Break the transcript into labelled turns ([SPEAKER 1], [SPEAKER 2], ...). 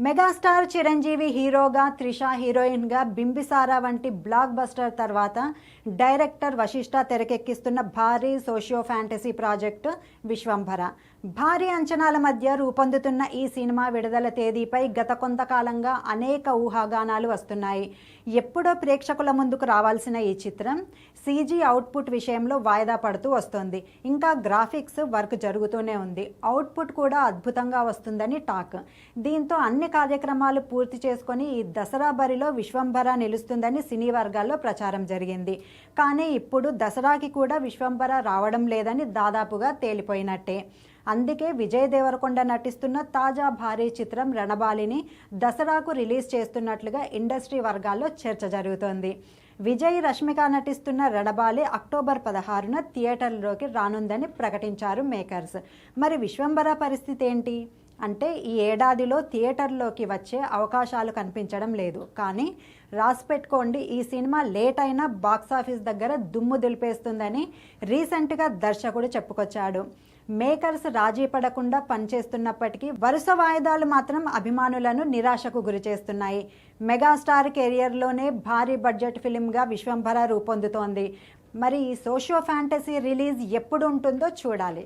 [SPEAKER 1] Megastar Chiranjeevi హీరోగా, త్రిష హీరోయిన్గా బింబిసారా వంటి బ్లాక్ బస్టర్ తర్వాత డైరెక్టర్ వశిష్ఠ తెరకెక్కిస్తున్న భారీ సోషియో ఫ్యాంటసీ ప్రాజెక్టు విశ్వంభర. భారీ అంచనాల మధ్య రూపొందుతున్న ఈ సినిమా విడుదల తేదీపై గత కొంతకాలంగా అనేక ఊహాగానాలు వస్తున్నాయి. ఎప్పుడో ప్రేక్షకుల ముందుకు రావాల్సిన ఈ చిత్రం సీజీ అవుట్పుట్ విషయంలో వాయిదా పడుతూ వస్తోంది. ఇంకా గ్రాఫిక్స్ వర్క్ జరుగుతూనే ఉంది. అవుట్పుట్ కూడా అద్భుతంగా వస్తుందని టాక్. దీంతో అన్ని కార్యక్రమాలు పూర్తి చేసుకొని ఈ దసరా బరిలో విశ్వంభర నిలుస్తుందని సినీ వర్గాల్లో ప్రచారం జరిగింది. కానీ ఇప్పుడు దసరాకి కూడా విశ్వంభర రావడం లేదని దాదాపుగా తేలిపోయినట్టే. అందుకే విజయ్ దేవరకొండ నటిస్తున్న తాజా భారీ చిత్రం రణబాలిని దసరాకు రిలీజ్ చేస్తున్నట్లుగా ఇండస్ట్రీ వర్గాల్లో చర్చ జరుగుతోంది. విజయ్, రష్మిక నటిస్తున్న రణబాలి అక్టోబర్ 16న థియేటర్లోకి రానుందని ప్రకటించారు మేకర్స్. మరి విశ్వంభర పరిస్థితి ఏంటి అంటే ఈ ఏడాదిలో థియేటర్లోకి వచ్చే అవకాశాలు కనిపించడం లేదు. కానీ రాసిపెట్టుకోండి, ఈ సినిమా లేట్ అయినా బాక్సాఫీస్ దగ్గర దుమ్ము దులిపేస్తుందని రీసెంట్గా దర్శకుడు చెప్పుకొచ్చాడు. మేకర్స్ రాజీ పడకుండా పనిచేస్తున్నప్పటికీ వరుస వాయిదాలు మాత్రం అభిమానులను నిరాశకు గురిచేస్తున్నాయి. మెగాస్టార్ కెరియర్లోనే భారీ బడ్జెట్ ఫిలింగా విశ్వంభర రూపొందుతోంది. మరి ఈ సోషియో ఫ్యాంటసీ రిలీజ్ ఎప్పుడు ఉంటుందో చూడాలి.